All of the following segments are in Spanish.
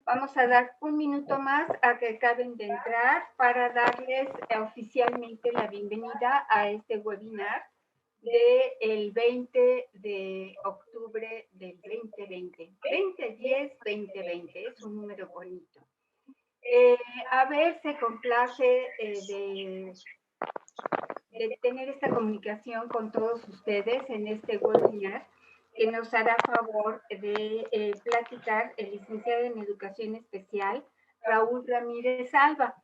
Vamos a dar un minuto más a que acaben de entrar para darles oficialmente la bienvenida a este webinar del 20 de octubre del 2020. 2010-2020, es un número bonito. A ver, se complace de tener esta comunicación con todos ustedes en este webinar que nos hará favor de platicar el licenciado en Educación Especial, Raúl Ramírez Alba.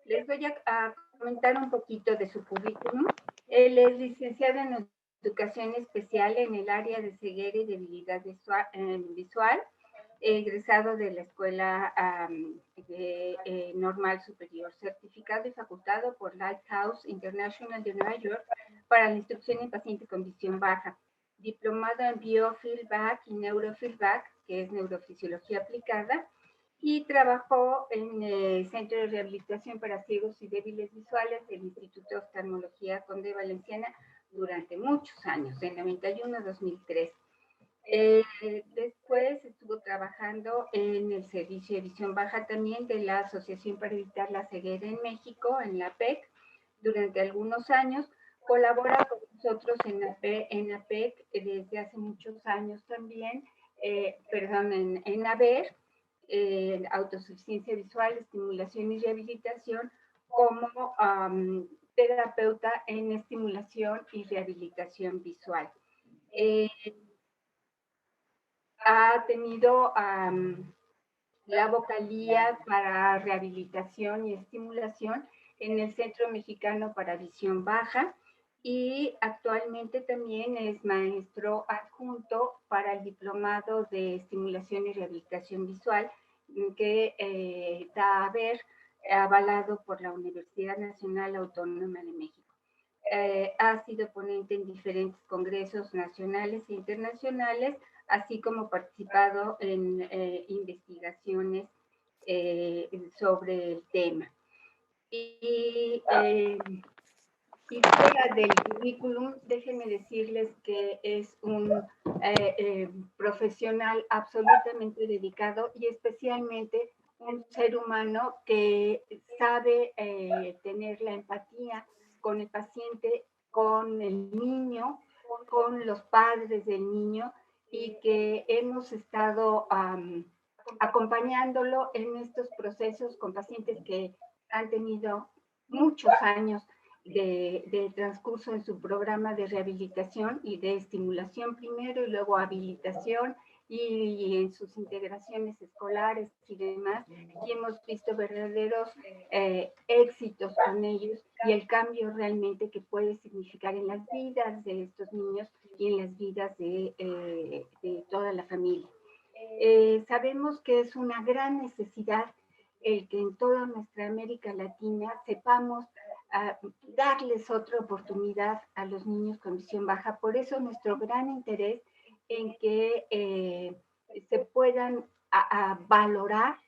Les voy a comentar un poquito de su currículum. Él es licenciado en Educación Especial en el área de ceguera y debilidad visual, egresado de la Escuela Normal Superior, certificado y facultado por Lighthouse International de Nueva York para la instrucción en pacientes con visión baja, diplomado en biofeedback y neurofeedback, que es neurofisiología aplicada, y trabajó en el Centro de Rehabilitación para Ciegos y Débiles Visuales del Instituto de Oftalmología Conde Valenciana durante muchos años, de 91 a 2003. Después estuvo trabajando en el servicio de visión baja también de la Asociación para Evitar la Ceguera en México, en la APEC, durante algunos años. Colabora con nosotros en APEC desde hace muchos años también, en AVER, autosuficiencia visual, estimulación y rehabilitación, como terapeuta en estimulación y rehabilitación visual. Ha tenido la vocalía para rehabilitación y estimulación en el Centro Mexicano para Visión Baja y actualmente también es maestro adjunto para el Diplomado de Estimulación y Rehabilitación Visual que da a ver, avalado por la Universidad Nacional Autónoma de México. Ha sido ponente en diferentes congresos nacionales e internacionales, así como participado en investigaciones sobre el tema. Y fuera del currículum, déjenme decirles que es un profesional absolutamente dedicado y especialmente un ser humano que sabe tener la empatía con el paciente, con el niño, con los padres del niño, y que hemos estado acompañándolo en estos procesos con pacientes que han tenido muchos años de transcurso en su programa de rehabilitación y de estimulación primero y luego habilitación y en sus integraciones escolares y demás, y hemos visto verdaderos éxitos con ellos y el cambio realmente que puede significar en las vidas de estos niños y en las vidas de toda la familia. Sabemos que es una gran necesidad el que en toda nuestra América Latina sepamos darles otra oportunidad a los niños con visión baja. Por eso nuestro gran interés en que se puedan valorar,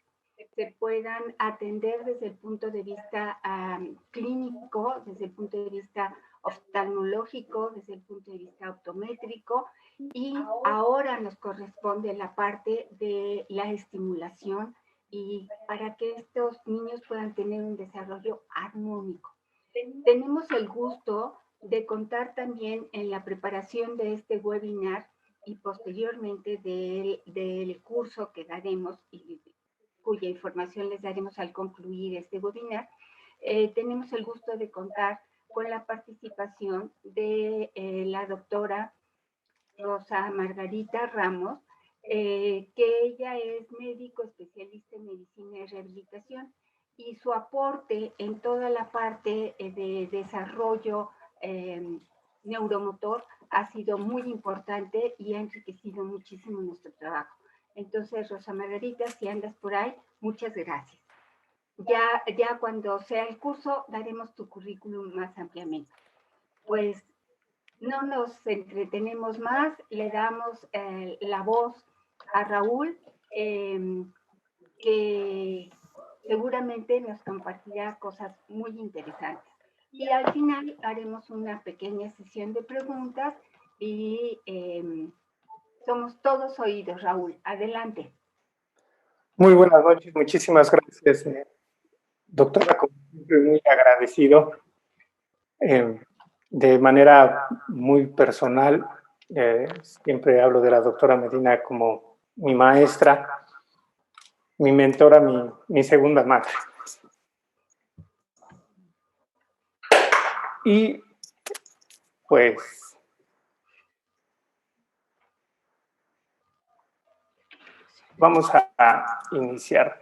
se puedan atender desde el punto de vista clínico, desde el punto de vista oftalmológico, desde el punto de vista optométrico, y ahora nos corresponde la parte de la estimulación y para que estos niños puedan tener un desarrollo armónico. Tenemos el gusto de contar también en la preparación de este webinar y posteriormente del curso que daremos y cuya información les daremos al concluir este webinar. Tenemos el gusto de contar con la participación de la doctora Rosa Margarita Ramos, que ella es médico especialista en medicina y rehabilitación, y su aporte en toda la parte de desarrollo neuromotor ha sido muy importante y ha enriquecido muchísimo nuestro trabajo. Entonces, Rosa Margarita, si andas por ahí, muchas gracias. Ya cuando sea el curso, daremos tu currículum más ampliamente. Pues no nos entretenemos más, le damos la voz a Raúl, que seguramente nos compartirá cosas muy interesantes. Y al final haremos una pequeña sesión de preguntas y somos todos oídos, Raúl. Adelante. Muy buenas noches, muchísimas gracias, doctora, como siempre, muy agradecido. De manera muy personal, siempre hablo de la doctora Medina como mi maestra, mi mentora, mi segunda madre. Y pues vamos a iniciar.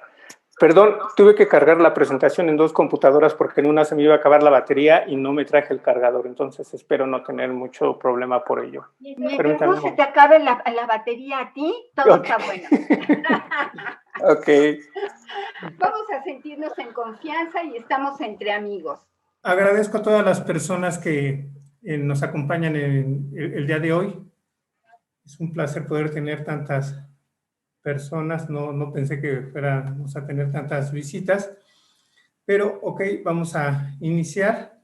Perdón, tuve que cargar la presentación en 2 computadoras porque en una se me iba a acabar la batería y no me traje el cargador, entonces espero no tener mucho problema por ello. Mientras no se te acabe la batería a ti, todo okay. Está bueno. Ok. Vamos a sentirnos en confianza y estamos entre amigos. Agradezco a todas las personas que nos acompañan el día de hoy. Es un placer poder tener tantas personas, no pensé que fuéramos a tener tantas visitas, pero ok, vamos a iniciar.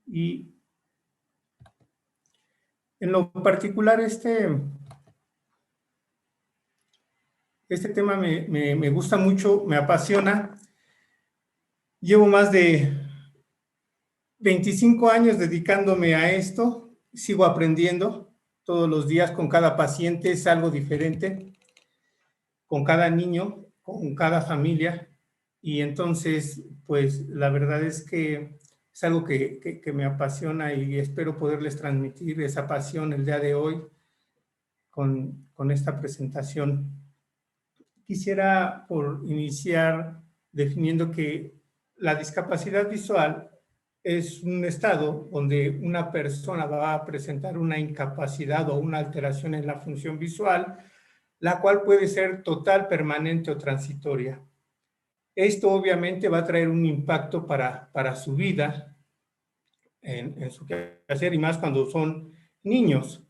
Y en lo particular este tema me gusta mucho, me apasiona. Llevo más de 25 años dedicándome a esto, sigo aprendiendo todos los días con cada paciente, es algo diferente, con cada niño, con cada familia, y entonces, pues la verdad es que es algo que me apasiona y espero poderles transmitir esa pasión el día de hoy con esta presentación. Quisiera por iniciar definiendo que la discapacidad visual es un estado donde una persona va a presentar una incapacidad o una alteración en la función visual, la cual puede ser total, permanente o transitoria. Esto obviamente va a traer un impacto para su vida, en su quehacer, y más cuando son niños.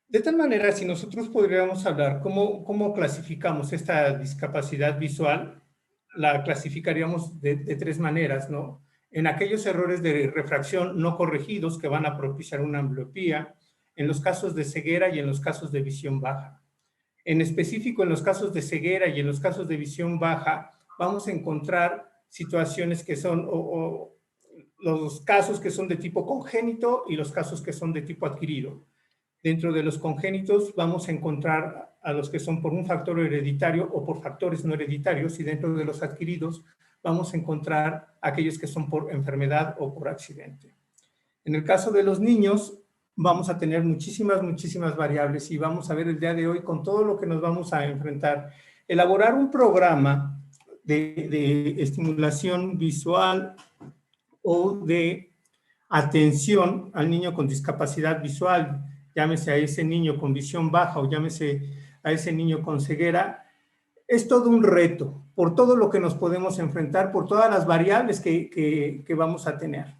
De tal manera, si nosotros podríamos hablar cómo clasificamos esta discapacidad visual, la clasificaríamos de 3 maneras, ¿no? En aquellos errores de refracción no corregidos que van a propiciar una ambliopía, en los casos de ceguera y en los casos de visión baja. En específico, en los casos de ceguera y en los casos de visión baja, vamos a encontrar situaciones que son, los casos que son de tipo congénito y los casos que son de tipo adquirido. Dentro de los congénitos vamos a encontrar a los que son por un factor hereditario o por factores no hereditarios, y dentro de los adquiridos vamos a encontrar aquellos que son por enfermedad o por accidente. En el caso de los niños vamos a tener muchísimas variables, y vamos a ver el día de hoy con todo lo que nos vamos a enfrentar. Elaborar un programa de estimulación visual o de atención al niño con discapacidad visual, llámese a ese niño con visión baja o llámese a ese niño con ceguera, es todo un reto por todo lo que nos podemos enfrentar, por todas las variables que vamos a tener.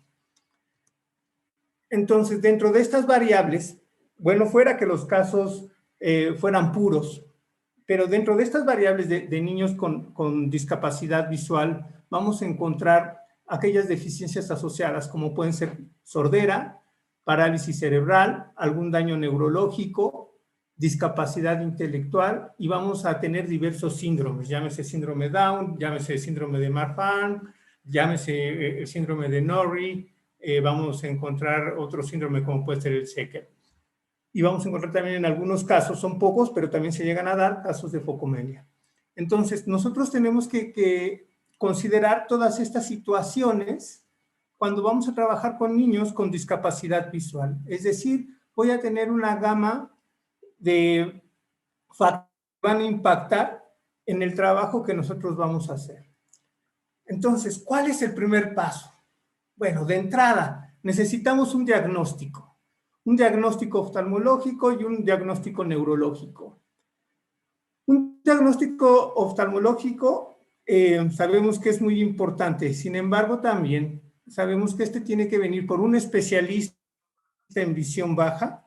Entonces, dentro de estas variables, bueno, fuera que los casos fueran puros, pero dentro de estas variables de niños con discapacidad visual, vamos a encontrar aquellas deficiencias asociadas, como pueden ser sordera, parálisis cerebral, algún daño neurológico, discapacidad intelectual, y vamos a tener diversos síndromes, llámese síndrome Down, llámese síndrome de Marfan, llámese el síndrome de Norrie, vamos a encontrar otro síndrome como puede ser el Secker. Y vamos a encontrar también en algunos casos, son pocos, pero también se llegan a dar casos de focomelia. Entonces, nosotros tenemos que considerar todas estas situaciones cuando vamos a trabajar con niños con discapacidad visual. Es decir, voy a tener una gama de factores que van a impactar en el trabajo que nosotros vamos a hacer. Entonces, ¿cuál es el primer paso? Bueno, de entrada, necesitamos un diagnóstico oftalmológico y un diagnóstico neurológico. Un diagnóstico oftalmológico sabemos que es muy importante, sin embargo también sabemos que este tiene que venir por un especialista en visión baja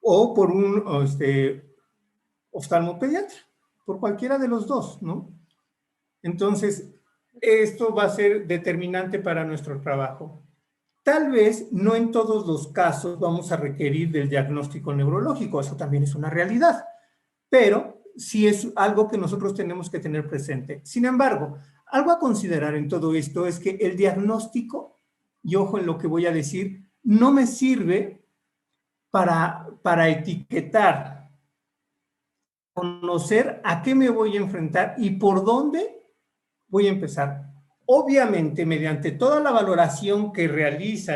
o por un oftalmopediatra, por cualquiera de los dos, ¿no? Entonces, esto va a ser determinante para nuestro trabajo. Tal vez no en todos los casos vamos a requerir del diagnóstico neurológico, eso también es una realidad, pero sí es algo que nosotros tenemos que tener presente. Sin embargo, algo a considerar en todo esto es que el diagnóstico, y ojo en lo que voy a decir, no me sirve para etiquetar, conocer a qué me voy a enfrentar y por dónde voy a empezar. Obviamente, mediante toda la valoración que realiza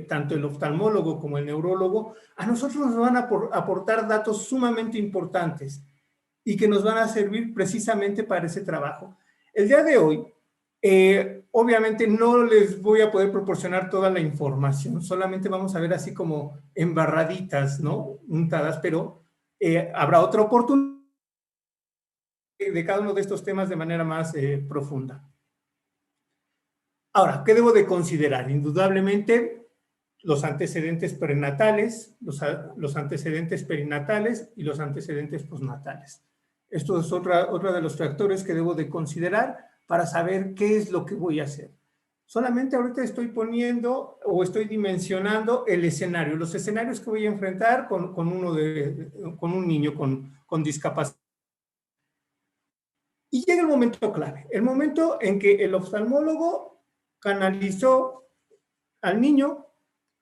tanto el oftalmólogo como el neurólogo, a nosotros nos van a aportar datos sumamente importantes y que nos van a servir precisamente para ese trabajo. El día de hoy, obviamente no les voy a poder proporcionar toda la información, solamente vamos a ver así como embarraditas, ¿no? Untadas, pero habrá otra oportunidad de cada uno de estos temas de manera más profunda. Ahora, ¿qué debo de considerar? Indudablemente, los antecedentes prenatales, los antecedentes perinatales y los antecedentes postnatales. Esto es otra de los factores que debo de considerar para saber qué es lo que voy a hacer. Solamente ahorita estoy poniendo o estoy dimensionando el escenario, los escenarios que voy a enfrentar con un niño con discapacidad. Y llega el momento clave, el momento en que el oftalmólogo canalizó al niño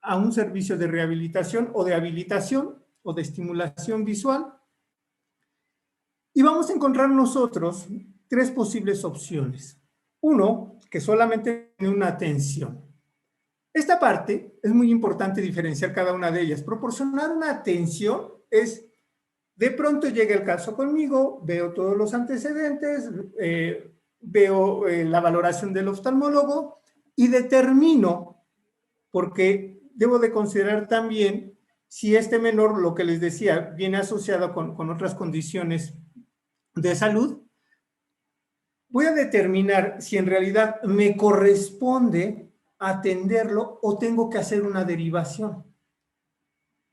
a un servicio de rehabilitación o de habilitación o de estimulación visual. Y vamos a encontrar nosotros tres posibles opciones. Uno, que solamente tiene una atención. Esta parte es muy importante diferenciar cada una de ellas. Proporcionar una atención es, de pronto llega el caso conmigo, veo todos los antecedentes, veo la valoración del oftalmólogo y determino, porque debo de considerar también si este menor, lo que les decía, viene asociado con otras condiciones de salud, voy a determinar si en realidad me corresponde atenderlo o tengo que hacer una derivación.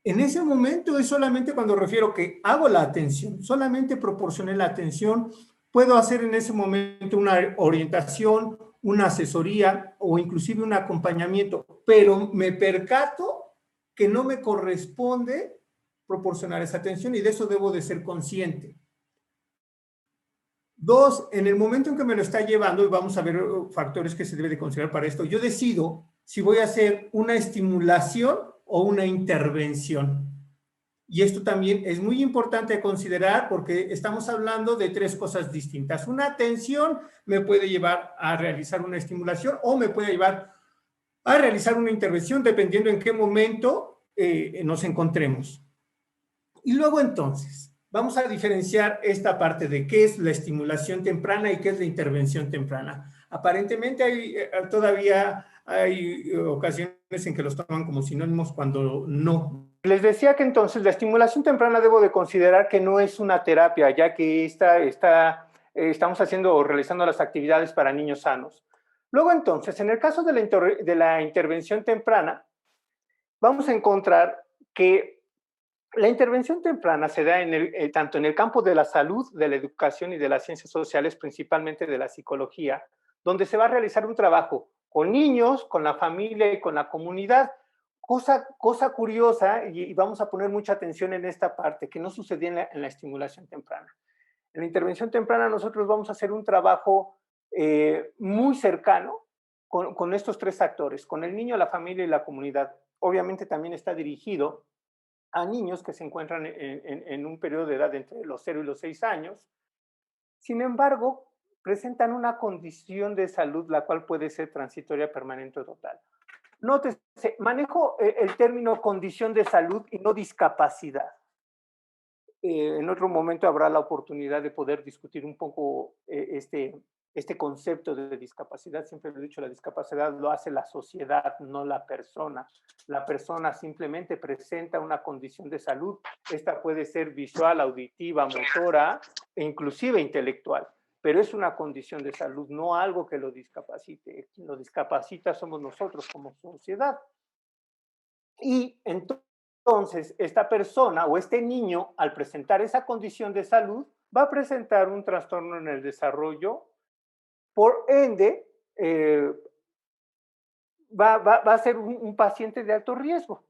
En ese momento es solamente cuando refiero que hago la atención, solamente proporcioné la atención, puedo hacer en ese momento una orientación, una asesoría o inclusive un acompañamiento, pero me percato que no me corresponde proporcionar esa atención y de eso debo de ser consciente. Dos, en el momento en que me lo está llevando, y vamos a ver factores que se debe de considerar para esto, yo decido si voy a hacer una estimulación o una intervención. Y esto también es muy importante considerar porque estamos hablando de tres cosas distintas. Una atención me puede llevar a realizar una estimulación o me puede llevar a realizar una intervención dependiendo en qué momento nos encontremos. Y luego entonces, vamos a diferenciar esta parte de qué es la estimulación temprana y qué es la intervención temprana. Aparentemente todavía hay ocasiones en que los toman como sinónimos cuando no. Les decía que entonces la estimulación temprana debo de considerar que no es una terapia, ya que estamos haciendo o realizando las actividades para niños sanos. Luego entonces, en el caso de la intervención temprana, vamos a encontrar que la intervención temprana se da tanto en el campo de la salud, de la educación y de las ciencias sociales, principalmente de la psicología, donde se va a realizar un trabajo con niños, con la familia y con la comunidad. Cosa curiosa, y vamos a poner mucha atención en esta parte, que no sucedía en la estimulación temprana. En la intervención temprana nosotros vamos a hacer un trabajo muy cercano con estos tres actores, con el niño, la familia y la comunidad. Obviamente también está dirigido a niños que se encuentran en un periodo de edad entre los 0 y los 6 años. Sin embargo, presentan una condición de salud la cual puede ser transitoria, permanente o total. Nótese, manejo el término condición de salud y no discapacidad. En otro momento habrá la oportunidad de poder discutir un poco este concepto de discapacidad. Siempre lo he dicho, la discapacidad lo hace la sociedad, no la persona. La persona simplemente presenta una condición de salud. Esta puede ser visual, auditiva, motora e inclusive intelectual, pero es una condición de salud, no algo que lo discapacite. Quien lo discapacita somos nosotros como sociedad. Y entonces, esta persona o este niño, al presentar esa condición de salud, va a presentar un trastorno en el desarrollo. Por ende, va a ser un paciente de alto riesgo.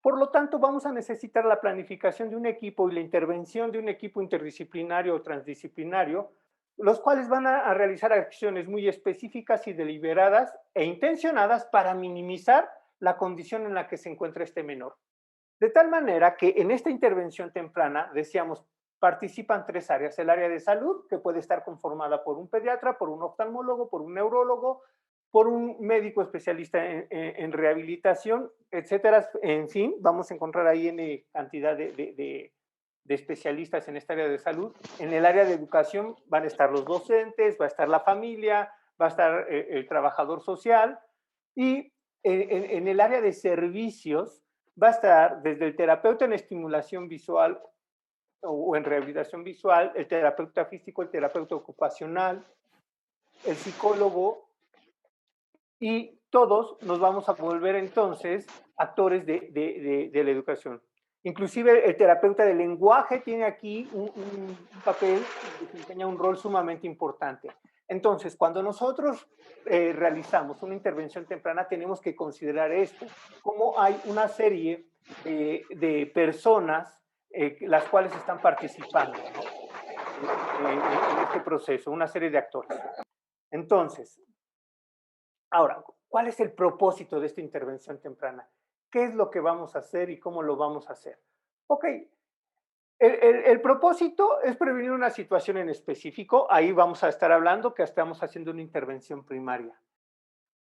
Por lo tanto, vamos a necesitar la planificación de un equipo y la intervención de un equipo interdisciplinario o transdisciplinario, los cuales van a realizar acciones muy específicas y deliberadas e intencionadas para minimizar la condición en la que se encuentra este menor. De tal manera que en esta intervención temprana, decíamos, participan 3 áreas. El área de salud, que puede estar conformada por un pediatra, por un oftalmólogo, por un neurólogo, por un médico especialista en rehabilitación, etcétera. En fin, vamos a encontrar ahí en cantidad de especialistas en esta área de salud. En el área de educación van a estar los docentes, va a estar la familia, va a estar el trabajador social, y en el área de servicios va a estar desde el terapeuta en estimulación visual o en rehabilitación visual, el terapeuta físico, el terapeuta ocupacional, el psicólogo, y todos nos vamos a volver entonces actores de la educación. Inclusive el terapeuta del lenguaje tiene aquí un papel que desempeña un rol sumamente importante. Entonces, cuando nosotros realizamos una intervención temprana, tenemos que considerar esto, cómo hay una serie de personas las cuales están participando, ¿no? En este proceso, una serie de actores. Entonces, ahora, ¿cuál es el propósito de esta intervención temprana? ¿Qué es lo que vamos a hacer y cómo lo vamos a hacer? Ok, el propósito es prevenir una situación en específico. Ahí vamos a estar hablando que estamos haciendo una intervención primaria.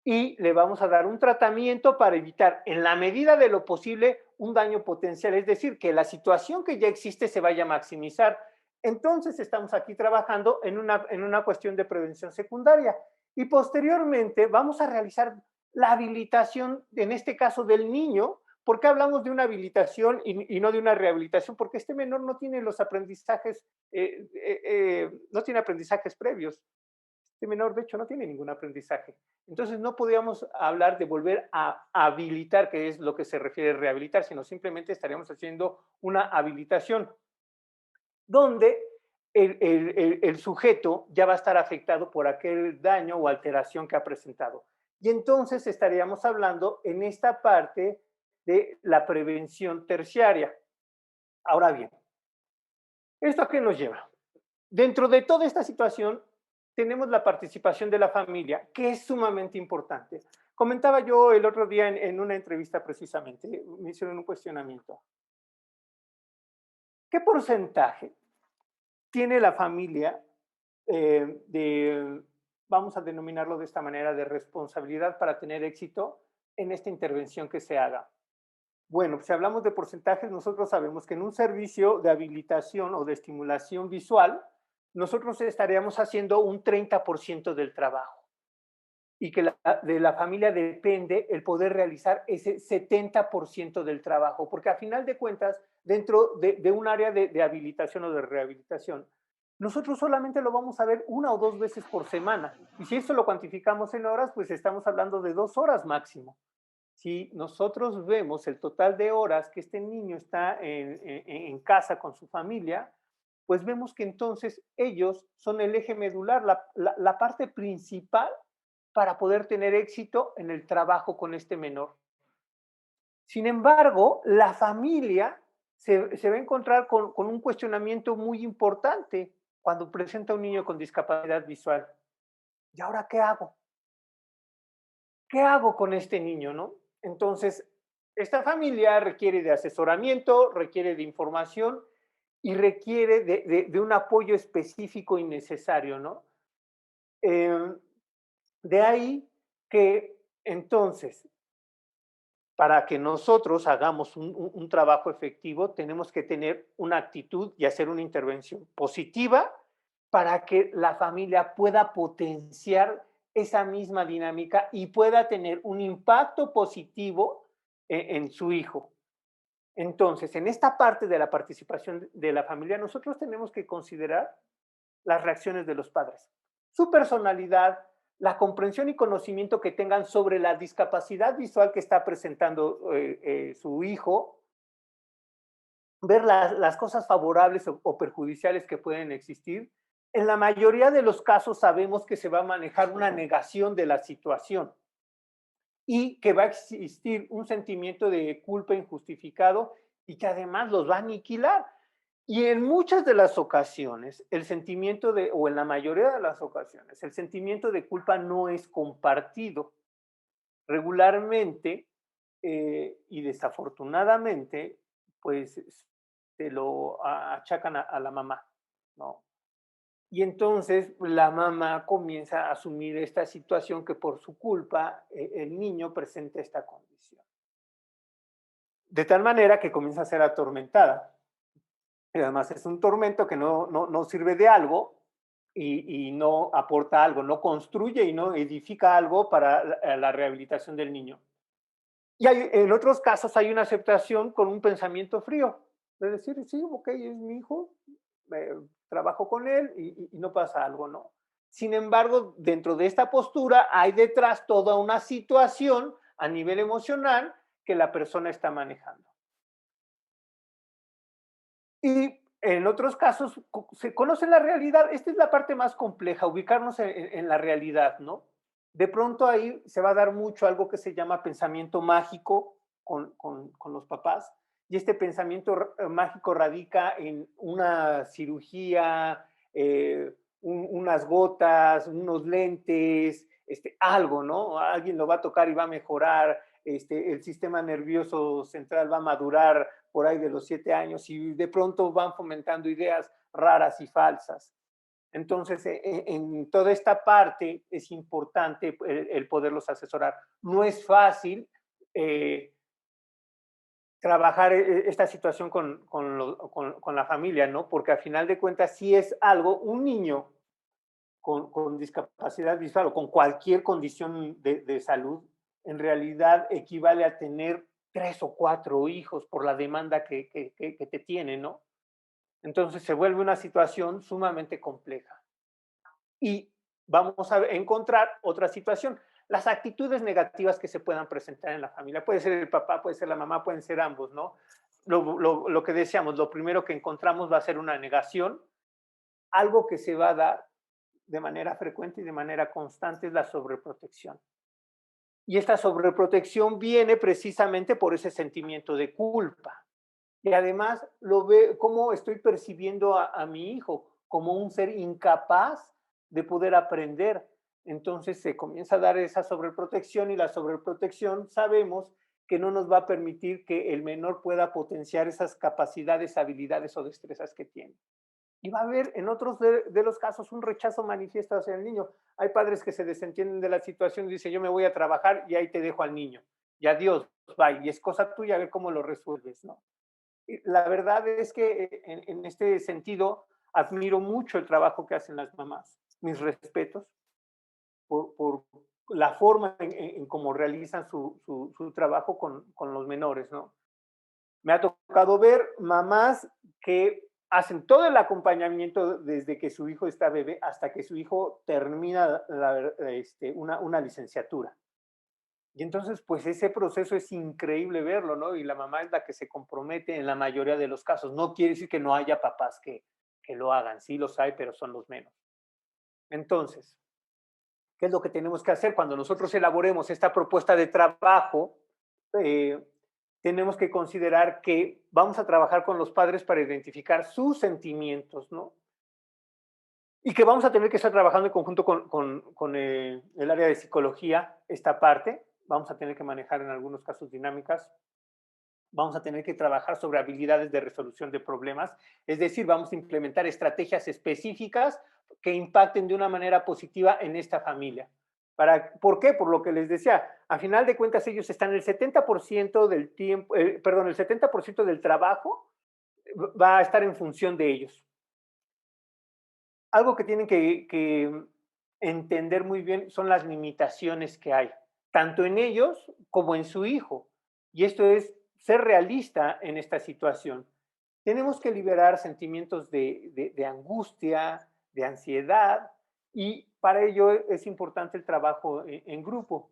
Y le vamos a dar un tratamiento para evitar, en la medida de lo posible, un daño potencial. Es decir, que la situación que ya existe se vaya a maximizar. Entonces, estamos aquí trabajando en una cuestión de prevención secundaria. Y posteriormente vamos a realizar la habilitación, en este caso del niño. ¿Por qué hablamos de una habilitación y no de una rehabilitación? Porque este menor no tiene los aprendizajes, no tiene aprendizajes previos. Este menor, de hecho, no tiene ningún aprendizaje. Entonces, no podríamos hablar de volver a habilitar, que es lo que se refiere a rehabilitar, sino simplemente estaríamos haciendo una habilitación, donde el sujeto ya va a estar afectado por aquel daño o alteración que ha presentado. Y entonces estaríamos hablando en esta parte de la prevención terciaria. Ahora bien, ¿esto a qué nos lleva? Dentro de toda esta situación, tenemos la participación de la familia, que es sumamente importante. Comentaba yo el otro día en una entrevista precisamente, me hicieron un cuestionamiento. ¿Qué porcentaje tiene la familia vamos a denominarlo de esta manera, de responsabilidad para tener éxito en esta intervención que se haga? Bueno, si hablamos de porcentajes, nosotros sabemos que en un servicio de habilitación o de estimulación visual, nosotros estaríamos haciendo un 30% del trabajo y que de la familia depende el poder realizar ese 70% del trabajo, porque a final de cuentas, dentro de un área de habilitación o de rehabilitación, nosotros solamente lo vamos a ver 1 o 2 veces por semana. Y si eso lo cuantificamos en horas, pues estamos hablando de 2 horas máximo. Si nosotros vemos el total de horas que este niño está en casa con su familia, pues vemos que entonces ellos son el eje medular, la parte principal para poder tener éxito en el trabajo con este menor. Sin embargo, la familia se va a encontrar con un cuestionamiento muy importante cuando presenta un niño con discapacidad visual. ¿Y ahora qué hago? ¿Qué hago con este niño, no? Entonces, esta familia requiere de asesoramiento, requiere de información y requiere de un apoyo específico y necesario, ¿no? De ahí que entonces, para que nosotros hagamos un trabajo efectivo, tenemos que tener una actitud y hacer una intervención positiva para que la familia pueda potenciar esa misma dinámica y pueda tener un impacto positivo en su hijo. Entonces, en esta parte de la participación de la familia, nosotros tenemos que considerar las reacciones de los padres, su personalidad, la comprensión y conocimiento que tengan sobre la discapacidad visual que está presentando su hijo, ver las cosas favorables o perjudiciales que pueden existir. En la mayoría de los casos sabemos que se va a manejar una negación de la situación. y que va a existir un sentimiento de culpa injustificado y que además los va a aniquilar. Y en muchas de las ocasiones, el sentimiento de, o en la mayoría de las ocasiones, el sentimiento de culpa no es compartido. Regularmente y desafortunadamente, pues se lo achacan a la mamá, ¿no? Y entonces la mamá comienza a asumir esta situación que por su culpa el niño presenta esta condición. De tal manera que comienza a ser atormentada. Y además es un tormento que no sirve de algo y no aporta algo, no construye y no edifica algo para la rehabilitación del niño. Y en otros casos hay una aceptación con un pensamiento frío, de decir, sí, ok, es mi hijo, trabajo con él y no pasa algo, ¿no? Sin embargo, dentro de esta postura hay detrás toda una situación a nivel emocional que la persona está manejando. Y en otros casos se conoce la realidad. Esta es la parte más compleja, ubicarnos en la realidad, ¿no? De pronto ahí se va a dar mucho algo que se llama pensamiento mágico con los papás. Y este pensamiento mágico radica en una cirugía, unas gotas, unos lentes, algo, ¿no? Alguien lo va a tocar y va a mejorar, el sistema nervioso central va a madurar por ahí de los 7 años y de pronto van fomentando ideas raras y falsas. Entonces, en toda esta parte es importante el poderlos asesorar. No es fácil trabajar esta situación con la familia, ¿no? Porque al final de cuentas sí es algo, un niño con discapacidad visual o con cualquier condición de salud, en realidad equivale a tener 3 o 4 hijos por la demanda que te tiene, ¿no? Entonces se vuelve una situación sumamente compleja. Y vamos a encontrar otra situación. Las actitudes negativas que se puedan presentar en la familia. Puede ser el papá, puede ser la mamá, pueden ser ambos, ¿no? Lo que decíamos, lo primero que encontramos va a ser una negación. Algo que se va a dar de manera frecuente y de manera constante es la sobreprotección. Y esta sobreprotección viene precisamente por ese sentimiento de culpa. Y además lo ve cómo estoy percibiendo a mi hijo como un ser incapaz de poder aprender. Entonces se comienza a dar esa sobreprotección y la sobreprotección sabemos que no nos va a permitir que el menor pueda potenciar esas capacidades, habilidades o destrezas que tiene. Y va a haber en otros de los casos un rechazo manifiesto hacia el niño. Hay padres que se desentienden de la situación y dicen, yo me voy a trabajar y ahí te dejo al niño. Y adiós, bye. Y es cosa tuya ver cómo lo resuelves, ¿no? Y la verdad es que en este sentido admiro mucho el trabajo que hacen las mamás. Mis respetos por la forma en cómo realizan su trabajo con los menores, ¿no? Me ha tocado ver mamás que hacen todo el acompañamiento desde que su hijo está bebé hasta que su hijo termina una licenciatura. Y entonces, pues ese proceso es increíble verlo, ¿no? Y la mamá es la que se compromete en la mayoría de los casos. No quiere decir que no haya papás que lo hagan, sí los hay, pero son los menos. Entonces, ¿qué es lo que tenemos que hacer? Cuando nosotros elaboremos esta propuesta de trabajo, eh, tenemos que considerar que vamos a trabajar con los padres para identificar sus sentimientos, ¿no? Y que vamos a tener que estar trabajando en conjunto con el área de psicología, esta parte. Vamos a tener que manejar en algunos casos dinámicas. Vamos a tener que trabajar sobre habilidades de resolución de problemas. Es decir, vamos a implementar estrategias específicas que impacten de una manera positiva en esta familia. ¿Por qué? Por lo que les decía, a final de cuentas ellos están el 70% del tiempo, perdón, el 70% del trabajo va a estar en función de ellos. Algo que tienen que entender muy bien son las limitaciones que hay, tanto en ellos como en su hijo. Y esto es ser realista en esta situación. Tenemos que liberar sentimientos de angustia, de ansiedad, y para ello es importante el trabajo en grupo.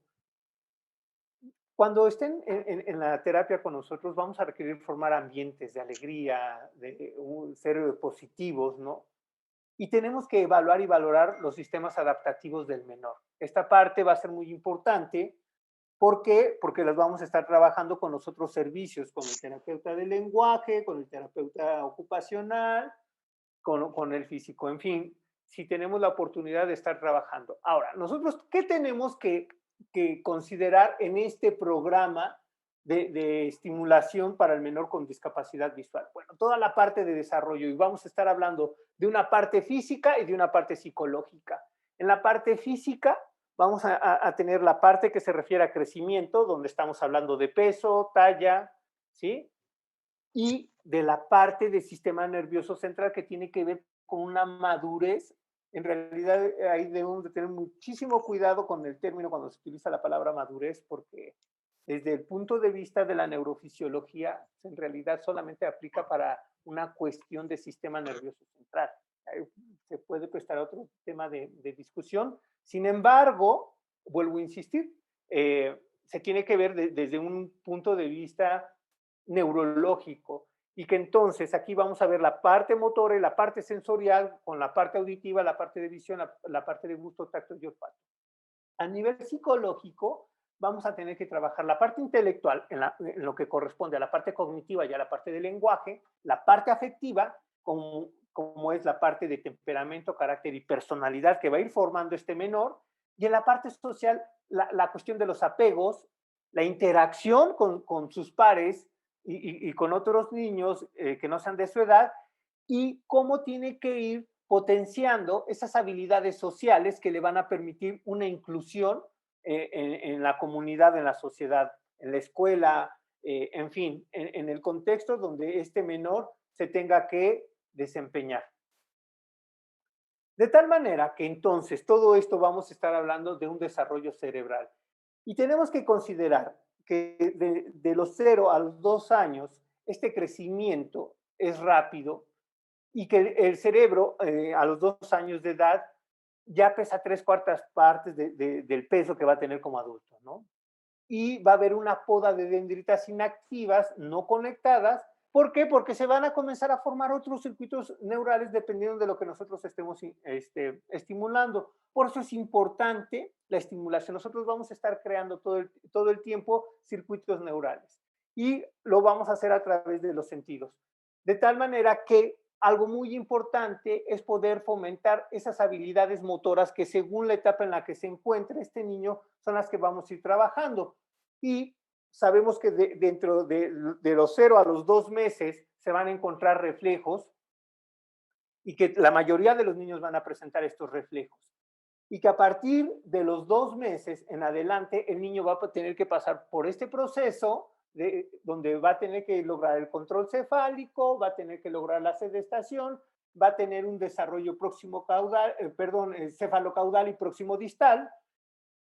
Cuando estén en la terapia con nosotros, vamos a requerir formar ambientes de alegría, de ser positivos, ¿no? Y tenemos que evaluar y valorar los sistemas adaptativos del menor. Esta parte va a ser muy importante ¿Por qué? Porque las vamos a estar trabajando con los otros servicios, con el terapeuta del lenguaje, con el terapeuta ocupacional, con el físico, en fin, si tenemos la oportunidad de estar trabajando. Ahora, nosotros, ¿qué tenemos que considerar en este programa de estimulación para el menor con discapacidad visual? Bueno, toda la parte de desarrollo, y vamos a estar hablando de una parte física y de una parte psicológica. En la parte física vamos a tener la parte que se refiere a crecimiento, donde estamos hablando de peso, talla, ¿sí? Y de la parte del sistema nervioso central que tiene que ver con una madurez. En realidad ahí debemos de tener muchísimo cuidado con el término cuando se utiliza la palabra madurez, porque desde el punto de vista de la neurofisiología, en realidad solamente aplica para una cuestión de sistema nervioso central. Se puede prestar otro tema de discusión. Sin embargo, vuelvo a insistir, se tiene que ver desde un punto de vista neurológico, y que entonces aquí vamos a ver la parte motora y la parte sensorial con la parte auditiva, la parte de visión, la parte de gusto, tacto y olfato. A nivel psicológico, vamos a tener que trabajar la parte intelectual en lo que corresponde a la parte cognitiva y a la parte del lenguaje, la parte afectiva, como es la parte de temperamento, carácter y personalidad que va a ir formando este menor, y en la parte social, la cuestión de los apegos, la interacción con sus pares y con otros niños que no sean de su edad, y cómo tiene que ir potenciando esas habilidades sociales que le van a permitir una inclusión en la comunidad, en la sociedad, en la escuela, en fin, en el contexto donde este menor se tenga que desempeñar. De tal manera que entonces todo esto vamos a estar hablando de un desarrollo cerebral. Y tenemos que considerar que de los 0 a los 2 años, este crecimiento es rápido y que el cerebro a los 2 años de edad ya pesa 3/4 partes del peso que va a tener como adulto, ¿no? Y va a haber una poda de dendritas inactivas, no conectadas. ¿Por qué? Porque se van a comenzar a formar otros circuitos neurales dependiendo de lo que nosotros estemos estimulando. Por eso es importante la estimulación. Nosotros vamos a estar creando todo el tiempo circuitos neurales y lo vamos a hacer a través de los sentidos. De tal manera que algo muy importante es poder fomentar esas habilidades motoras que según la etapa en la que se encuentre este niño son las que vamos a ir trabajando. Y sabemos que dentro de los 0 a los 2 meses se van a encontrar reflejos y que la mayoría de los niños van a presentar estos reflejos. Y que a partir de los 2 meses en adelante el niño va a tener que pasar por este proceso donde va a tener que lograr el control cefálico, va a tener que lograr la sedestación, va a tener un desarrollo próximo caudal, cefalocaudal y próximo distal,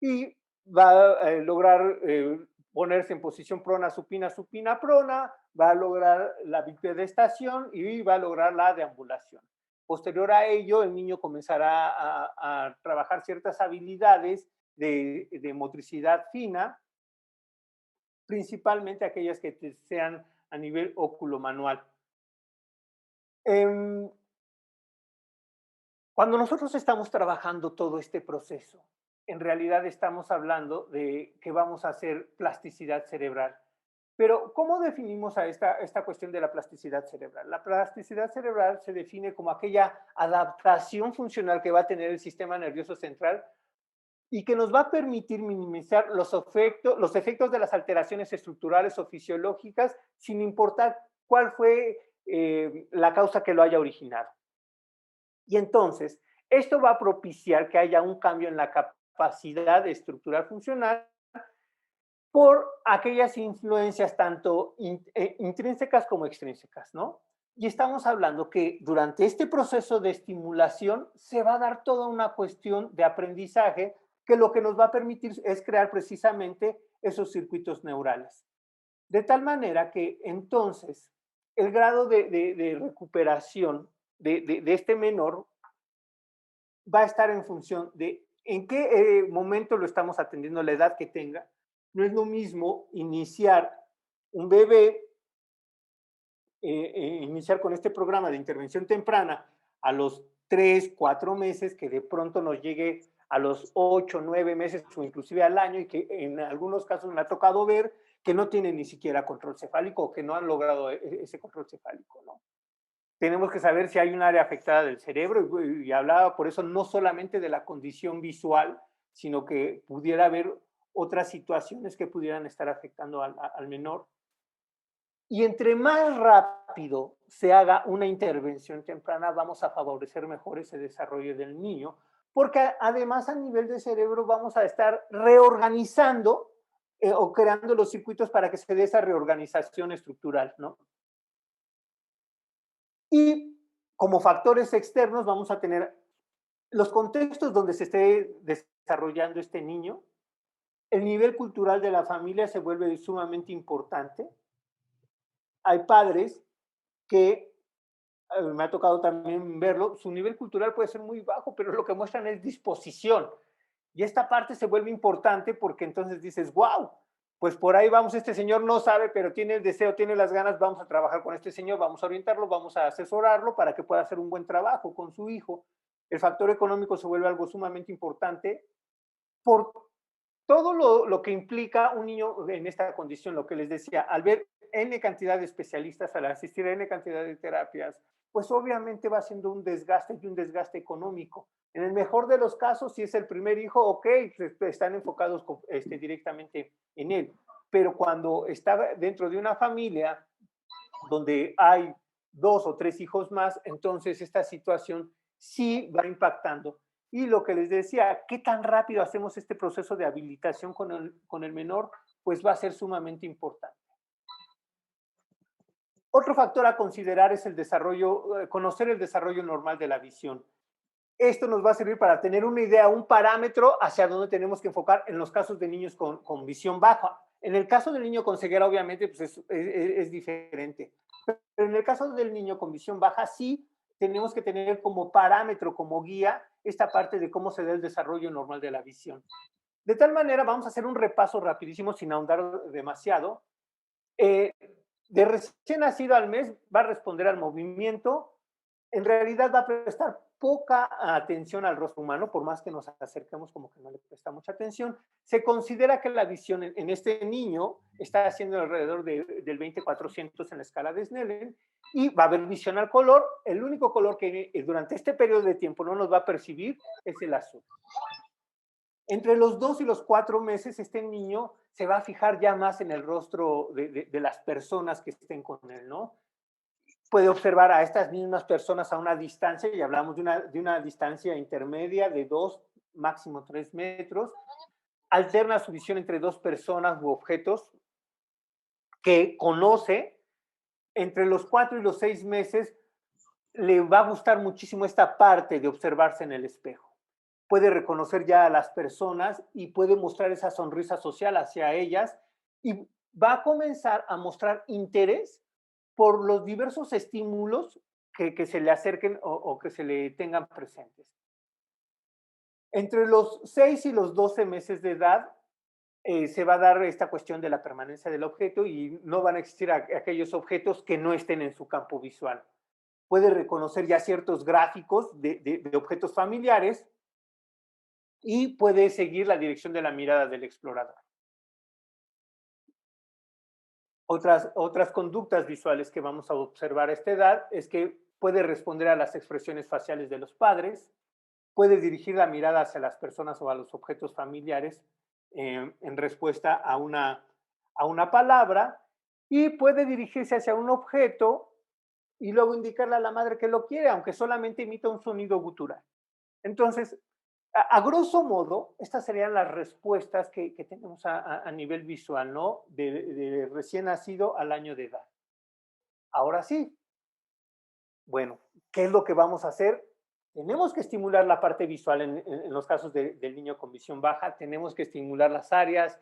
y va a lograr ponerse en posición prona, supina, prona, va a lograr la bipedestación y va a lograr la deambulación. Posterior a ello, el niño comenzará a trabajar ciertas habilidades de motricidad fina, principalmente aquellas que sean a nivel óculo-manual. Cuando nosotros estamos trabajando todo este proceso, en realidad estamos hablando de que vamos a hacer plasticidad cerebral. Pero, ¿cómo definimos a esta cuestión de la plasticidad cerebral? La plasticidad cerebral se define como aquella adaptación funcional que va a tener el sistema nervioso central y que nos va a permitir minimizar los efectos de las alteraciones estructurales o fisiológicas sin importar cuál fue la causa que lo haya originado. Y entonces, esto va a propiciar que haya un cambio en la capacidad estructural funcional por aquellas influencias tanto intrínsecas como extrínsecas, ¿no? Y estamos hablando que durante este proceso de estimulación se va a dar toda una cuestión de aprendizaje que lo que nos va a permitir es crear precisamente esos circuitos neurales. De tal manera que entonces el grado de recuperación de este menor va a estar en función de en qué momento lo estamos atendiendo, la edad que tenga. No es lo mismo iniciar un bebé, iniciar con este programa de intervención temprana a los 3, 4 meses que de pronto nos llegue a los 8, 9 meses o inclusive al año, y que en algunos casos me ha tocado ver que no tienen ni siquiera control cefálico o que no han logrado ese control cefálico, ¿no? Tenemos que saber si hay un área afectada del cerebro, y hablaba por eso no solamente de la condición visual, sino que pudiera haber otras situaciones que pudieran estar afectando al menor. Y entre más rápido se haga una intervención temprana, vamos a favorecer mejor ese desarrollo del niño, porque además a nivel de cerebro vamos a estar reorganizando o creando los circuitos para que se dé esa reorganización estructural, ¿no? Y como factores externos vamos a tener los contextos donde se esté desarrollando este niño. El nivel cultural de la familia se vuelve sumamente importante. Hay padres que, me ha tocado también verlo, su nivel cultural puede ser muy bajo, pero lo que muestran es disposición. Y esta parte se vuelve importante porque entonces dices, wow, pues por ahí vamos, este señor no sabe, pero tiene el deseo, tiene las ganas, vamos a trabajar con este señor, vamos a orientarlo, vamos a asesorarlo para que pueda hacer un buen trabajo con su hijo. El factor económico se vuelve algo sumamente importante por todo lo que implica un niño en esta condición, lo que les decía, al ver N cantidad de especialistas, al asistir a N cantidad de terapias, pues obviamente va siendo un desgaste y un desgaste económico. En el mejor de los casos, si es el primer hijo, ok, están enfocados directamente en él. Pero cuando está dentro de una familia donde hay 2 o 3 hijos más, entonces esta situación sí va impactando. Y lo que les decía, ¿qué tan rápido hacemos este proceso de habilitación con el menor? Pues va a ser sumamente importante. Otro factor a considerar es el desarrollo, conocer el desarrollo normal de la visión. Esto nos va a servir para tener una idea, un parámetro hacia dónde tenemos que enfocar en los casos de niños con visión baja. En el caso del niño con ceguera, obviamente, pues es diferente. Pero en el caso del niño con visión baja, sí tenemos que tener como parámetro, como guía, esta parte de cómo se da el desarrollo normal de la visión. De tal manera, vamos a hacer un repaso rapidísimo, sin ahondar demasiado. De recién nacido al mes, va a responder al movimiento. En realidad va a prestar poca atención al rostro humano, por más que nos acerquemos, como que no le presta mucha atención. Se considera que la visión en este niño está haciendo alrededor del 20/400 en la escala de Snellen, y va a haber visión al color. El único color que durante este periodo de tiempo no nos va a percibir es el azul. Entre los 2 y los 4 meses, este niño se va a fijar ya más en el rostro de las personas que estén con él, ¿no? Puede observar a estas mismas personas a una distancia, y hablamos de una distancia intermedia de 2, máximo 3 metros. Alterna su visión entre 2 personas u objetos que conoce. Entre los 4 y los 6 meses le va a gustar muchísimo esta parte de observarse en el espejo. Puede reconocer ya a las personas y puede mostrar esa sonrisa social hacia ellas, y va a comenzar a mostrar interés por los diversos estímulos que se le acerquen o que se le tengan presentes. Entre los 6 y los 12 meses de edad se va a dar esta cuestión de la permanencia del objeto, y no van a existir aquellos objetos que no estén en su campo visual. Puede reconocer ya ciertos gráficos de objetos familiares, y puede seguir la dirección de la mirada del explorador. Otras conductas visuales que vamos a observar a esta edad es que puede responder a las expresiones faciales de los padres, puede dirigir la mirada hacia las personas o a los objetos familiares en respuesta a una palabra, y puede dirigirse hacia un objeto y luego indicarle a la madre que lo quiere, aunque solamente imita un sonido gutural. Entonces, a grosso modo, estas serían las respuestas que tenemos a nivel visual, ¿no? De recién nacido al año de edad. Ahora sí, bueno, ¿qué es lo que vamos a hacer? Tenemos que estimular la parte visual en los casos del niño con visión baja. Tenemos que estimular las áreas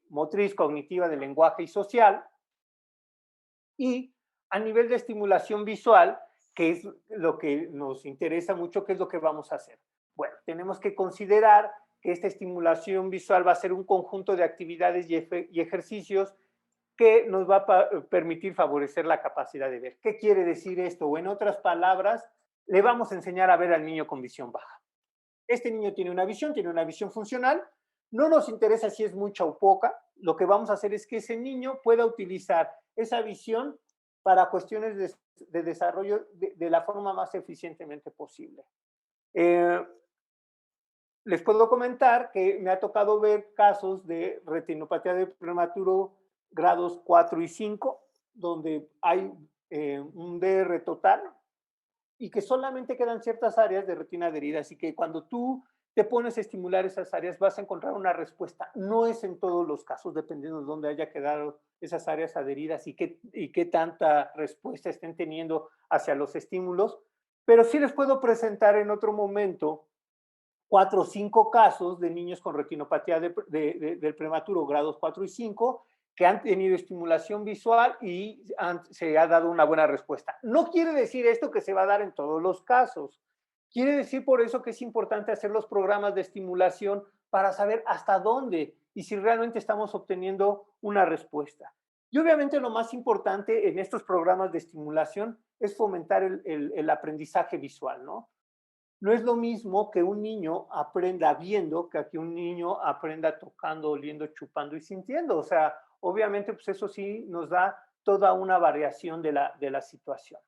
motriz, cognitiva, de lenguaje y social. Y a nivel de estimulación visual, que es lo que nos interesa mucho, ¿qué es lo que vamos a hacer? Bueno, tenemos que considerar que esta estimulación visual va a ser un conjunto de actividades y ejercicios que nos va a permitir favorecer la capacidad de ver. ¿Qué quiere decir esto? O en otras palabras, le vamos a enseñar a ver al niño con visión baja. Este niño tiene una visión funcional, no nos interesa si es mucha o poca, lo que vamos a hacer es que ese niño pueda utilizar esa visión para cuestiones de desarrollo de la forma más eficientemente posible. Les puedo comentar que me ha tocado ver casos de retinopatía de prematuro grados 4 y 5, donde hay un DR total y que solamente quedan ciertas áreas de retina adherida. Así que cuando tú te pones a estimular esas áreas, vas a encontrar una respuesta. No es en todos los casos, dependiendo de dónde haya quedado esas áreas adheridas y qué tanta respuesta estén teniendo hacia los estímulos. Pero sí les puedo presentar en otro momento 4 o 5 casos de niños con retinopatía del prematuro grados 4 y 5 que han tenido estimulación visual y se ha dado una buena respuesta. No quiere decir esto que se va a dar en todos los casos. Quiere decir por eso que es importante hacer los programas de estimulación para saber hasta dónde y si realmente estamos obteniendo una respuesta. Y obviamente lo más importante en estos programas de estimulación es fomentar el aprendizaje visual, ¿no? No es lo mismo que un niño aprenda viendo que un niño aprenda tocando, oliendo, chupando y sintiendo. O sea, obviamente, pues eso sí nos da toda una variación de la situación.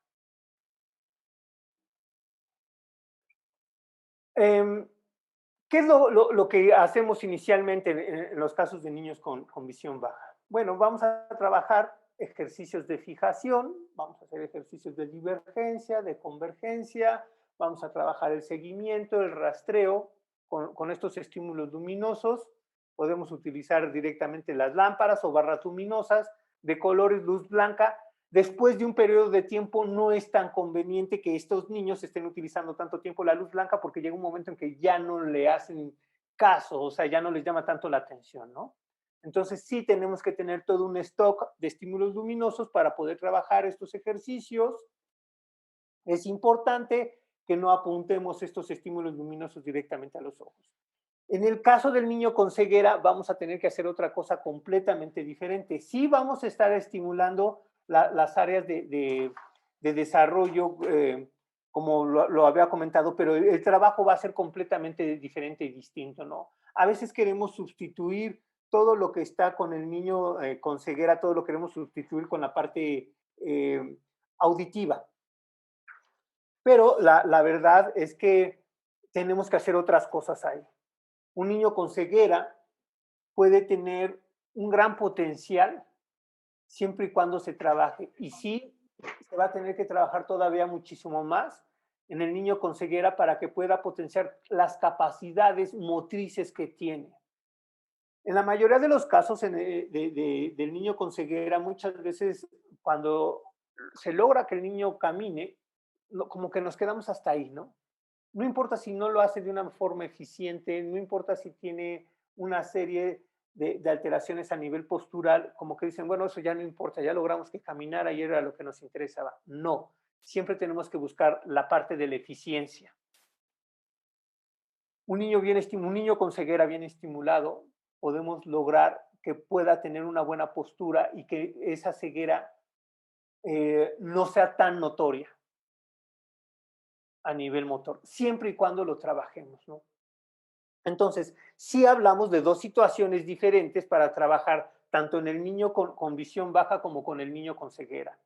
¿Qué es lo que hacemos inicialmente en los casos de niños con visión baja? Bueno, vamos a trabajar ejercicios de fijación, vamos a hacer ejercicios de divergencia, de convergencia, vamos a trabajar el seguimiento, el rastreo con estos estímulos luminosos. Podemos utilizar directamente las lámparas o barras luminosas de colores luz blanca. Después de un periodo de tiempo no es tan conveniente que estos niños estén utilizando tanto tiempo la luz blanca porque llega un momento en que ya no le hacen caso, o sea, ya no les llama tanto la atención, ¿no? Entonces sí tenemos que tener todo un stock de estímulos luminosos para poder trabajar estos ejercicios. Es importante que no apuntemos estos estímulos luminosos directamente a los ojos. En el caso del niño con ceguera, vamos a tener que hacer otra cosa completamente diferente. Sí vamos a estar estimulando las áreas de desarrollo, como lo había comentado, pero el trabajo va a ser completamente diferente y distinto, ¿no? A veces queremos sustituir todo lo que está con el niño con ceguera, todo lo queremos sustituir con la parte auditiva. Pero la verdad es que tenemos que hacer otras cosas ahí. Un niño con ceguera puede tener un gran potencial siempre y cuando se trabaje. Y sí, se va a tener que trabajar todavía muchísimo más en el niño con ceguera para que pueda potenciar las capacidades motrices que tiene. En la mayoría de los casos del niño con ceguera, muchas veces cuando se logra que el niño camine, como que nos quedamos hasta ahí, ¿no? No importa si no lo hace de una forma eficiente, no importa si tiene una serie de alteraciones a nivel postural, como que dicen, bueno, eso ya no importa, ya logramos que caminara y era lo que nos interesaba. No, siempre tenemos que buscar la parte de la eficiencia. Un niño con ceguera bien estimulado, podemos lograr que pueda tener una buena postura y que esa ceguera no sea tan notoria a nivel motor, siempre y cuando lo trabajemos, ¿no? Entonces, sí hablamos de dos situaciones diferentes para trabajar tanto en el niño con visión baja como con el niño con ceguera.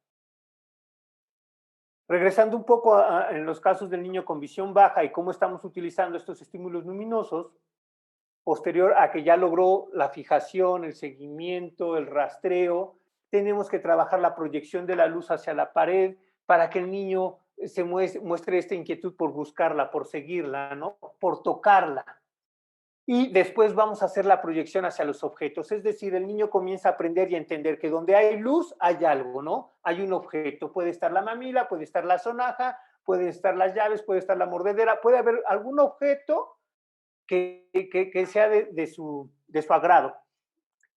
Regresando un poco en los casos del niño con visión baja y cómo estamos utilizando estos estímulos luminosos, posterior a que ya logró la fijación, el seguimiento, el rastreo, tenemos que trabajar la proyección de la luz hacia la pared para que el niño se muestre esta inquietud por buscarla, por seguirla, ¿no? Por tocarla. Y después vamos a hacer la proyección hacia los objetos, es decir, el niño comienza a aprender y a entender que donde hay luz hay algo, ¿no? Hay un objeto, puede estar la mamila, puede estar la sonaja, pueden estar las llaves, puede estar la mordedera, puede haber algún objeto que sea de su agrado.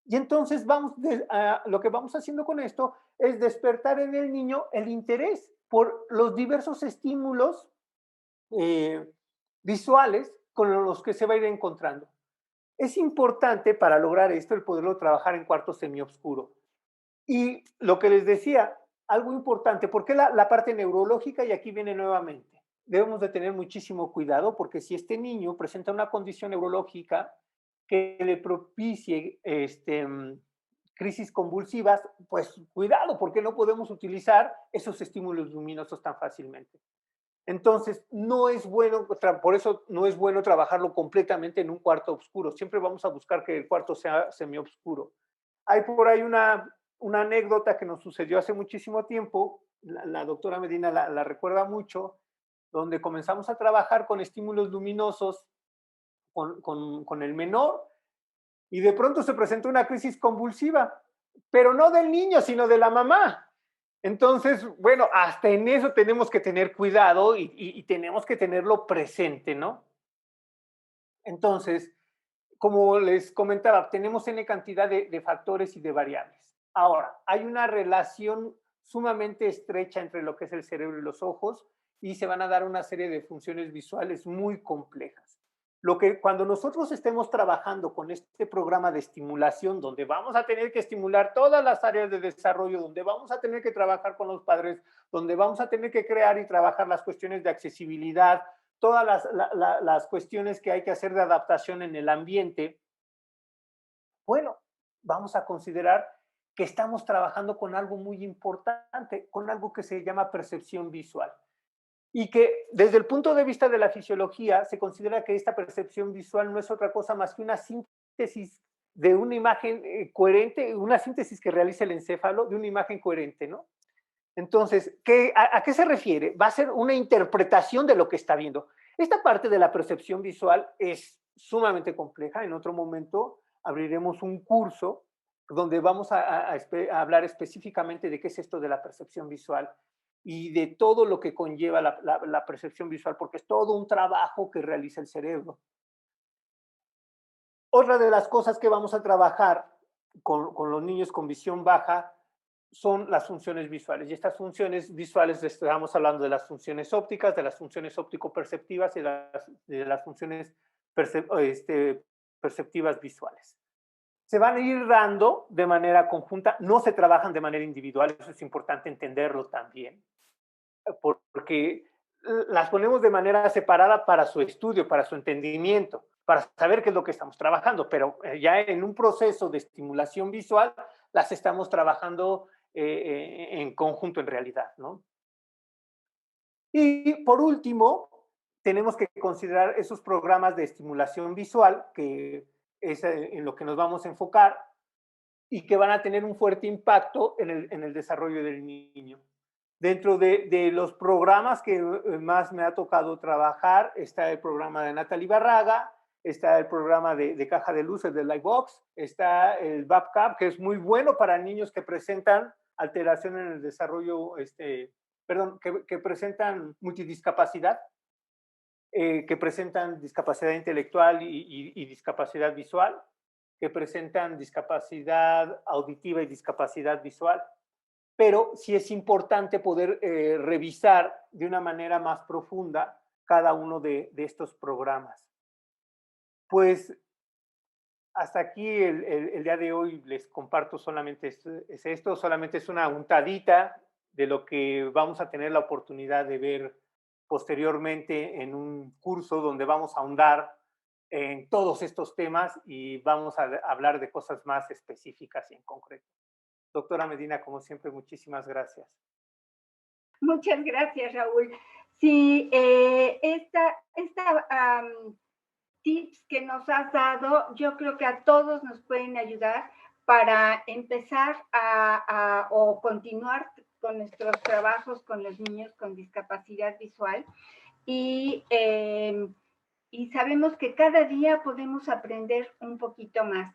Y entonces lo que vamos haciendo con esto es despertar en el niño el interés por los diversos estímulos visuales con los que se va a ir encontrando. Es importante para lograr esto el poderlo trabajar en cuarto semioscuro. Y lo que les decía, algo importante, porque la parte neurológica, y aquí viene nuevamente, debemos de tener muchísimo cuidado porque si este niño presenta una condición neurológica que le propicie crisis convulsivas, pues cuidado, porque no podemos utilizar esos estímulos luminosos tan fácilmente. Entonces, no es bueno, por eso no es bueno trabajarlo completamente en un cuarto oscuro. Siempre vamos a buscar que el cuarto sea semioscuro. Hay por ahí una anécdota que nos sucedió hace muchísimo tiempo, la doctora Medina la recuerda mucho, donde comenzamos a trabajar con estímulos luminosos con el menor y de pronto se presentó una crisis convulsiva, pero no del niño, sino de la mamá. Entonces, bueno, hasta en eso tenemos que tener cuidado y tenemos que tenerlo presente, ¿no? Entonces, como les comentaba, tenemos N cantidad de factores y de variables. Ahora, hay una relación sumamente estrecha entre lo que es el cerebro y los ojos y se van a dar una serie de funciones visuales muy complejas. Cuando nosotros estemos trabajando con este programa de estimulación, donde vamos a tener que estimular todas las áreas de desarrollo, donde vamos a tener que trabajar con los padres, donde vamos a tener que crear y trabajar las cuestiones de accesibilidad, todas las cuestiones que hay que hacer de adaptación en el ambiente, bueno, vamos a considerar que estamos trabajando con algo muy importante, con algo que se llama percepción visual. Y que desde el punto de vista de la fisiología se considera que esta percepción visual no es otra cosa más que una síntesis de una imagen coherente, una síntesis que realiza el encéfalo de una imagen coherente, ¿no? Entonces, ¿a qué se refiere? Va a ser una interpretación de lo que está viendo. Esta parte de la percepción visual es sumamente compleja. En otro momento abriremos un curso donde vamos a hablar específicamente de qué es esto de la percepción visual y de todo lo que conlleva la percepción visual, porque es todo un trabajo que realiza el cerebro. Otra de las cosas que vamos a trabajar con los niños con visión baja son las funciones visuales. Y estas funciones visuales, estamos hablando de las funciones ópticas, de las funciones óptico-perceptivas y de las funciones perceptivas visuales. Se van a ir dando de manera conjunta, no se trabajan de manera individual, eso es importante entenderlo también, porque las ponemos de manera separada para su estudio, para su entendimiento, para saber qué es lo que estamos trabajando, pero ya en un proceso de estimulación visual las estamos trabajando en conjunto en realidad, ¿no? Y por último, tenemos que considerar esos programas de estimulación visual, que es en lo que nos vamos a enfocar, y que van a tener un fuerte impacto en el desarrollo del niño. Dentro de los programas que más me ha tocado trabajar, está el programa de Natalie Barraga, está el programa de caja de luces de Lightbox, está el VAPCAP, que es muy bueno para niños que presentan alteración en el desarrollo, que presentan multidiscapacidad, que presentan discapacidad intelectual y discapacidad visual, que presentan discapacidad auditiva y discapacidad visual. Pero sí es importante poder revisar de una manera más profunda cada uno de estos programas. Pues hasta aquí el día de hoy les comparto solamente esto, solamente es una untadita de lo que vamos a tener la oportunidad de ver posteriormente en un curso donde vamos a ahondar en todos estos temas y vamos a hablar de cosas más específicas y en concreto. Doctora Medina, como siempre, muchísimas gracias. Muchas gracias, Raúl. Sí, tips que nos has dado, yo creo que a todos nos pueden ayudar para empezar o continuar con nuestros trabajos con los niños con discapacidad visual. Y sabemos que cada día podemos aprender un poquito más.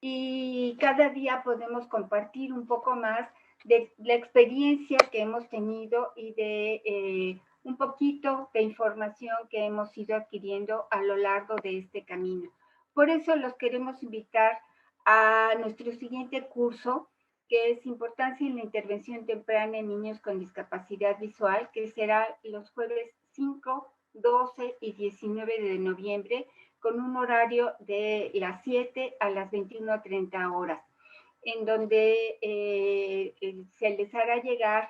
Y cada día podemos compartir un poco más de la experiencia que hemos tenido y de un poquito de información que hemos ido adquiriendo a lo largo de este camino. Por eso los queremos invitar a nuestro siguiente curso, que es Importancia en la Intervención Temprana en Niños con Discapacidad Visual, que será los jueves 5, 12 y 19 de noviembre, con un horario de las 7 a las 21:30 horas, en donde se les hará llegar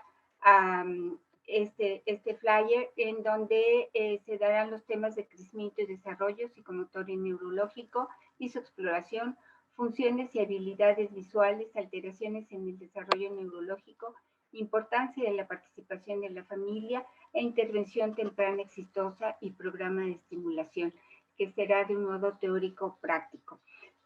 este flyer en donde se darán los temas de crecimiento y desarrollo psicomotor y neurológico y su exploración, funciones y habilidades visuales, alteraciones en el desarrollo neurológico, importancia de la participación de la familia e intervención temprana exitosa y programa de estimulación, que será de un modo teórico práctico.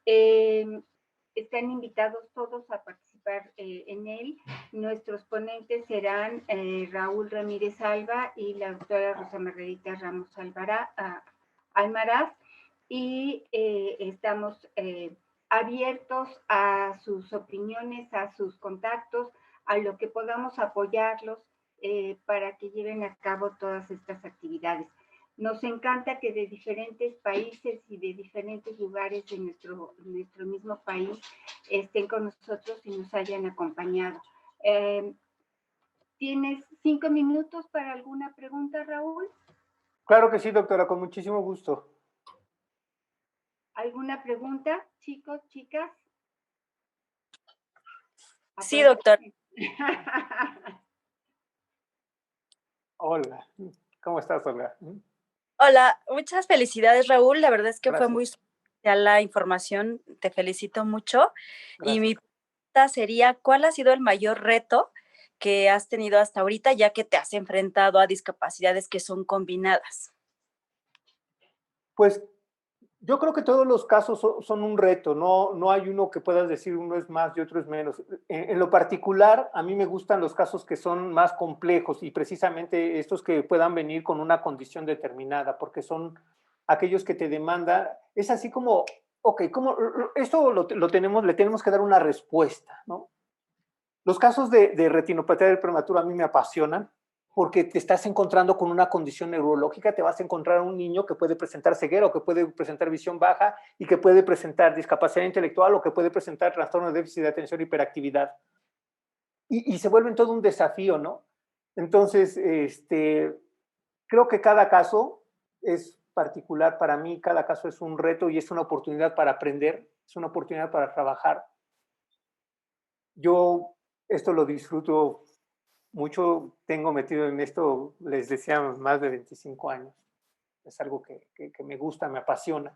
Están invitados todos a participar en él. Nuestros ponentes serán Raúl Ramírez Alba y la doctora Rosa Margarita Ramos Almaraz, y estamos abiertos a sus opiniones, a sus contactos, a lo que podamos apoyarlos para que lleven a cabo todas estas actividades. Nos encanta que de diferentes países y de diferentes lugares de nuestro mismo país estén con nosotros y nos hayan acompañado. ¿Tienes 5 minutos para alguna pregunta, Raúl? Claro que sí, doctora, con muchísimo gusto. ¿Alguna pregunta, chicos, chicas? Sí, doctor. Hola, ¿cómo estás, Olga? Hola, muchas felicidades, Raúl. La verdad es que Gracias. fue muy especial la información. Te felicito mucho. Gracias. Y mi pregunta sería, ¿cuál ha sido el mayor reto que has tenido hasta ahorita, ya que te has enfrentado a discapacidades que son combinadas? Pues yo creo que todos los casos son un reto, no hay uno que puedas decir uno es más y otro es menos. En lo particular, a mí me gustan los casos que son más complejos y precisamente estos que puedan venir con una condición determinada, porque son aquellos que te demandan, es así como, ok, como esto lo tenemos, le tenemos que dar una respuesta, ¿no? Los casos de retinopatía del prematuro a mí me apasionan porque te estás encontrando con una condición neurológica, te vas a encontrar a un niño que puede presentar ceguera o que puede presentar visión baja y que puede presentar discapacidad intelectual o que puede presentar trastorno de déficit de atención e hiperactividad. Y se vuelven todo un desafío, ¿no? Entonces, creo que cada caso es particular para mí, cada caso es un reto y es una oportunidad para aprender, es una oportunidad para trabajar. Yo esto lo disfruto mucho, tengo metido en esto, les decía, más de 25 años. Es algo que me gusta, me apasiona.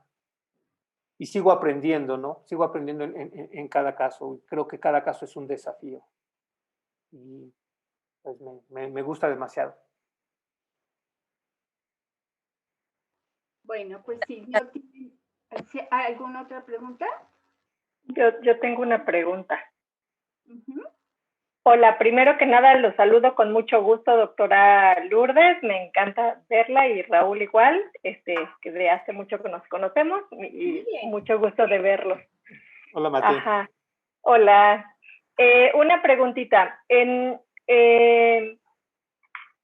Y sigo aprendiendo, ¿no? Sigo aprendiendo en cada caso. Creo que cada caso es un desafío. Y pues me gusta demasiado. Bueno, pues si no tienen alguna otra pregunta. Yo tengo una pregunta. Hola, primero que nada los saludo con mucho gusto, doctora Lourdes, me encanta verla y Raúl igual, que de hace mucho que nos conocemos y mucho gusto de verlos. Hola, Mate. Ajá. Hola. Una preguntita. En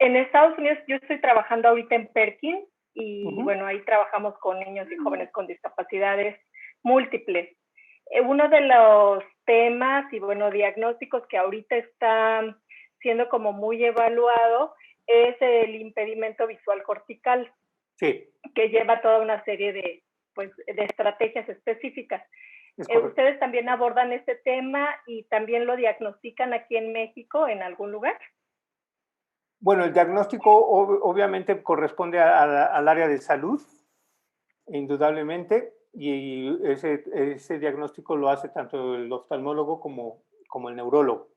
Estados Unidos yo estoy trabajando ahorita en Perkins y bueno, ahí trabajamos con niños y jóvenes con discapacidades múltiples. Uno de los temas y bueno, diagnósticos que ahorita está siendo como muy evaluado es el impedimento visual cortical, sí, que lleva toda una serie de estrategias específicas. ¿Ustedes también abordan este tema y también lo diagnostican aquí en México en algún lugar? Bueno, el diagnóstico obviamente corresponde al área de salud, indudablemente, y ese diagnóstico lo hace tanto el oftalmólogo como el neurólogo.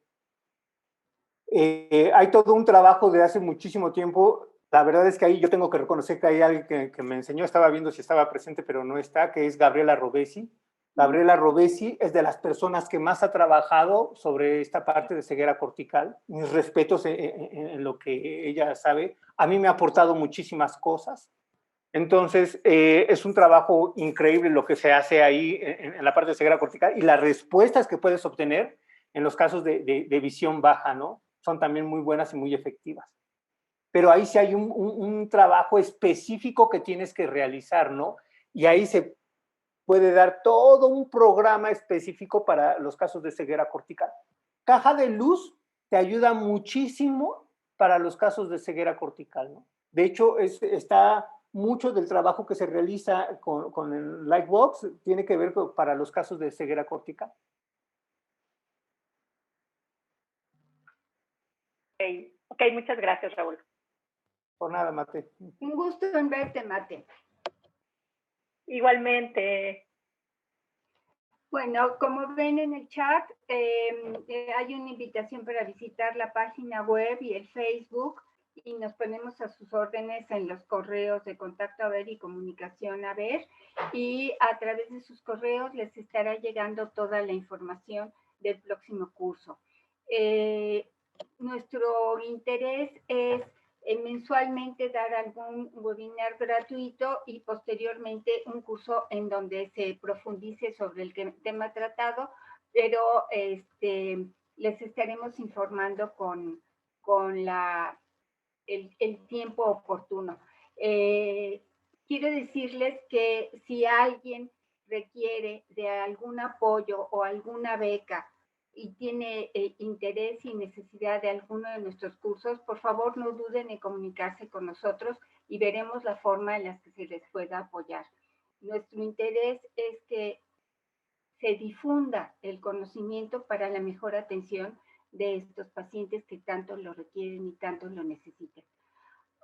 Hay todo un trabajo de hace muchísimo tiempo. La verdad es que ahí yo tengo que reconocer que hay alguien que me enseñó, estaba viendo si estaba presente, pero no está, que es Gabriela Robesi. Gabriela Robesi es de las personas que más ha trabajado sobre esta parte de ceguera cortical. Mis respetos en lo que ella sabe. A mí me ha aportado muchísimas cosas. Entonces, es un trabajo increíble lo que se hace ahí en la parte de ceguera cortical y las respuestas que puedes obtener en los casos de visión baja, ¿no? Son también muy buenas y muy efectivas. Pero ahí sí hay un trabajo específico que tienes que realizar, ¿no? Y ahí se puede dar todo un programa específico para los casos de ceguera cortical. Caja de luz te ayuda muchísimo para los casos de ceguera cortical, ¿no? De hecho, está mucho del trabajo que se realiza con el Lightbox tiene que ver para los casos de ceguera cortical. Ok, muchas gracias, Raúl. Por nada, Mate. Un gusto en verte, Mate. Igualmente. Bueno, como ven en el chat, hay una invitación para visitar la página web y el Facebook, y nos ponemos a sus órdenes en los correos de Contacto a Ver y Comunicación a Ver, y a través de sus correos les estará llegando toda la información del próximo curso. Nuestro interés es mensualmente dar algún webinar gratuito y posteriormente un curso en donde se profundice sobre el tema tratado, pero les estaremos informando con el tiempo oportuno. Quiero decirles que si alguien requiere de algún apoyo o alguna beca y tiene interés y necesidad de alguno de nuestros cursos, por favor no duden en comunicarse con nosotros y veremos la forma en la que se les pueda apoyar. Nuestro interés es que se difunda el conocimiento para la mejor atención de estos pacientes que tanto lo requieren y tanto lo necesitan.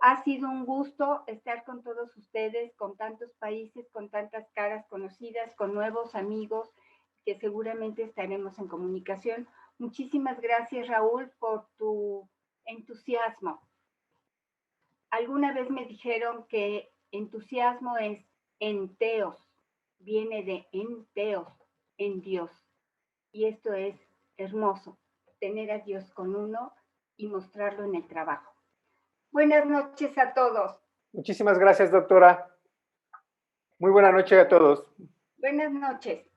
Ha sido un gusto estar con todos ustedes, con tantos países, con tantas caras conocidas, con nuevos amigos, que seguramente estaremos en comunicación. Muchísimas gracias, Raúl, por tu entusiasmo. Alguna vez me dijeron que entusiasmo es enteos, viene de enteos, en Dios. Y esto es hermoso, tener a Dios con uno y mostrarlo en el trabajo. Buenas noches a todos. Muchísimas gracias, doctora. Muy buena noche a todos. Buenas noches.